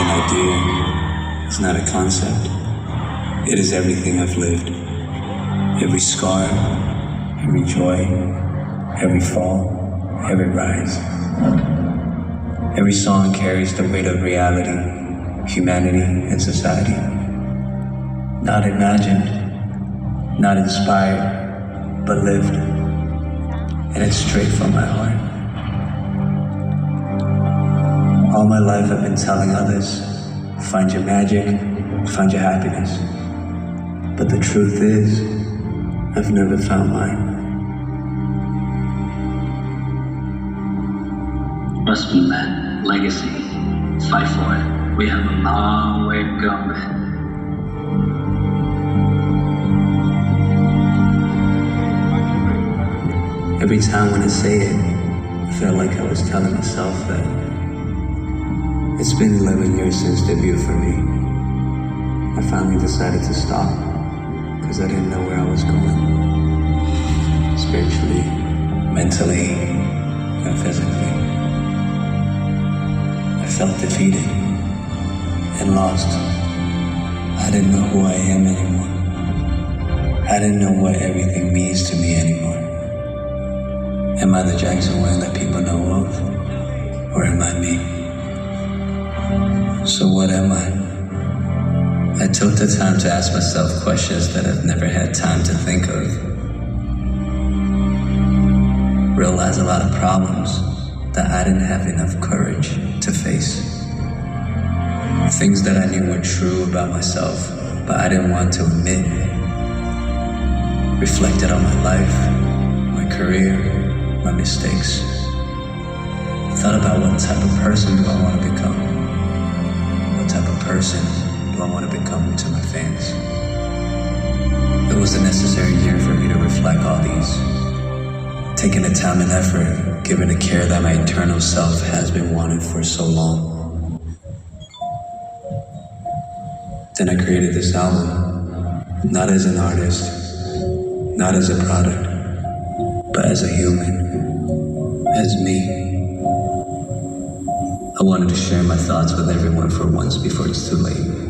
an idea, it's not a concept. It is everything I've lived. Every scar, every joy, every fall, every rise. Every song carries the weight of reality, humanity, and society. Not imagined, not inspired, but lived. And it's straight from my heart. All my life I've been telling others, find your magic, find your happiness. But the truth is, I've never found mine. Trust me, man. Legacy. Fight for it. We have a long way to go, man. Every time when I say it, I feel like I was telling myself that it's been 11 years since debut for me. I finally decided to stop because I didn't know where I was going. Spiritually, mentally, and physically. I felt defeated and lost. I didn't know who I am anymore. I didn't know what everything means to me anymore. Am I the Jackson Wang that people know of? Or am I me? So what am I? I took the time to ask myself questions that I've never had time to think of. Realized a lot of problems that I didn't have enough courage to face. Things that I knew were true about myself, but I didn't want to admit. Reflected on my life, my career, my mistakes. Thought about what type of person do I want to become? What type of person do I want to become to my fans? It was the necessary year for me to reflect all these. Taking the time and effort, giving the care that my internal self has been wanting for so long. Then I created this album, not as an artist, not as a product, but as a human, as me. I wanted to share my thoughts with everyone for once before it's too late.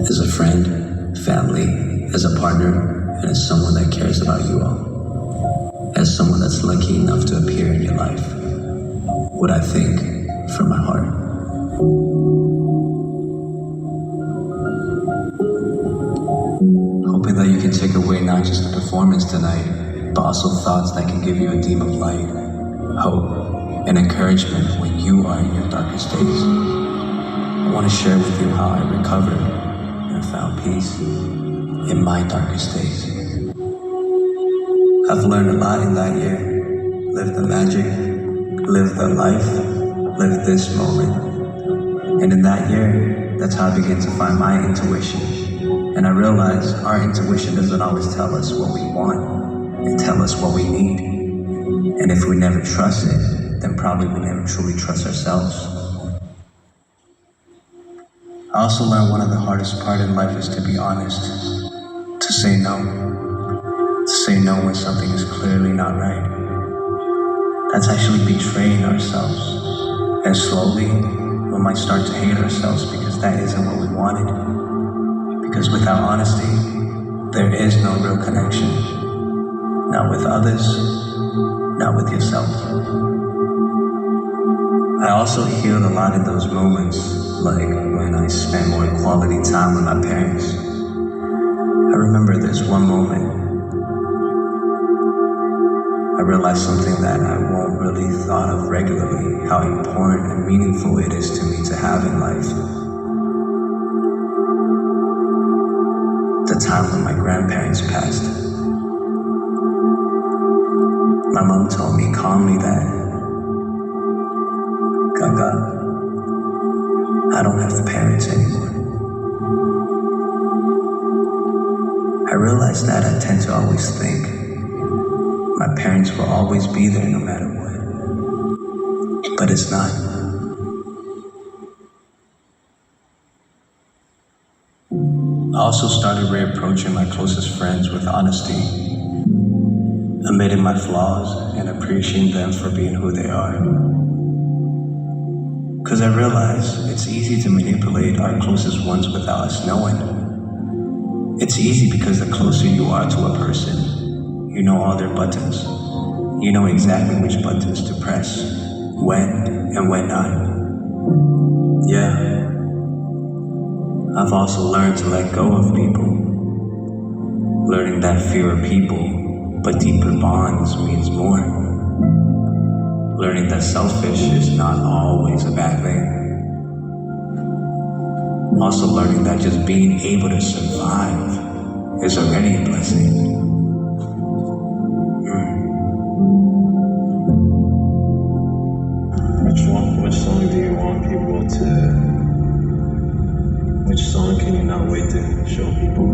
As a friend, family, as a partner, and as someone that cares about you all. As someone that's lucky enough to appear in your life. What I think from my heart. Hoping that you can take away not just the performance tonight, but also thoughts that can give you a beam of light, hope, and encouragement when you are in your darkest days. I want to share with you how I recovered and found peace in my darkest days. I've learned a lot in that year. Lived the magic, lived the life, lived this moment. And in that year, that's how I began to find my intuition. And I realized our intuition doesn't always tell us what we want and tell us what we need. And if we never trust it, then probably we never truly trust ourselves. I also learned one of the hardest part in life is to be honest, to say no. To say no when something is clearly not right. That's actually betraying ourselves. And slowly, we might start to hate ourselves because that isn't what we wanted. Because without honesty, there is no real connection. Not with others, not with yourself. I also healed a lot in those moments, like when I spent more quality time with my parents. I remember there's one moment I realized something that I won't really thought of regularly, how important and meaningful it is to me to have in life. The time when my grandparents passed. My mom told me calmly that, Gaga, I don't have parents anymore. I realized that I tend to always think my parents will always be there no matter what. But it's not. I also started reapproaching my closest friends with honesty, admitting my flaws and appreciating them for being who they are. Because I realize it's easy to manipulate our closest ones without us knowing. It's easy because the closer you are to a person, you know all their buttons. You know exactly which buttons to press, when and when not. Yeah. I've also learned to let go of people. Learning that fewer people, but deeper bonds means more. Learning that selfish is not always a bad thing. Also learning that just being able to survive is already a blessing. Which song do you want people to... Which song can you not wait to show people?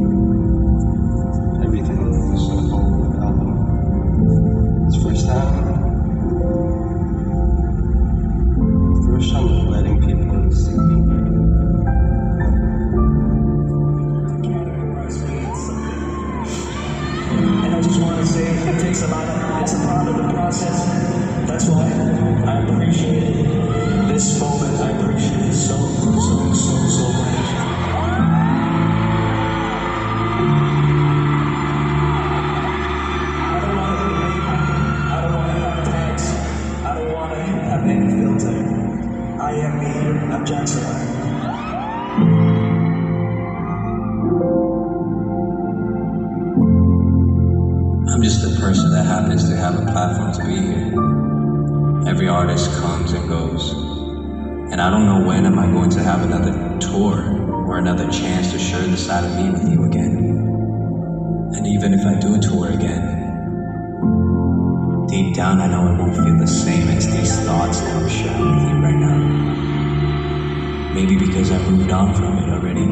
Everything is so whole album. It's first half. First I'm letting people see me. And I just want to say it takes a lot of, it's a part of the process. That's why I appreciate this moment. I appreciate it so much. I don't want to be labeled. I don't want to have tags. I don't want to have any filter. I am me. I'm Jackson. I'm just a person that happens to have a platform to be here. Every artist comes and goes. And I don't know when am I going to have another tour or another chance to share the side of me with you again. And even if I do tour again, deep down I know it won't feel the same as these thoughts that I'm sharing with you right now. Maybe because I moved on from it already.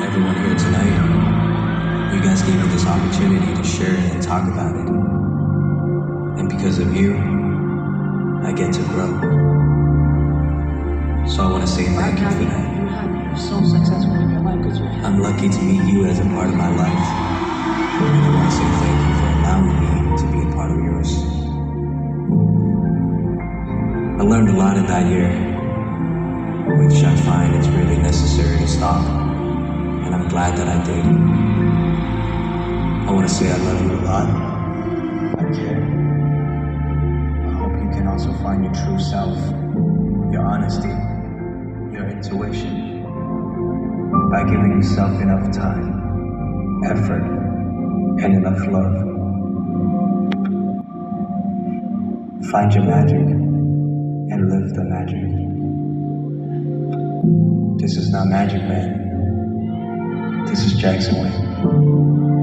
Everyone here tonight, you guys gave me this opportunity to share it and talk about it. And because of you, I get to grow. So I want to say thank you for that. You're so successful in your life because you're I'm lucky to meet you as a part of my life. And I want to say thank you for allowing me to be a part of yours. I learned a lot in that year, which I find it's really necessary to stop. And I'm glad that I did. I want to say I love you a lot. I care. I hope you can also find your true self, your honesty, your intuition, by giving yourself enough time, effort, and enough love. Find your magic and live the magic. This is not Magic Man. This is Jackson Wayne.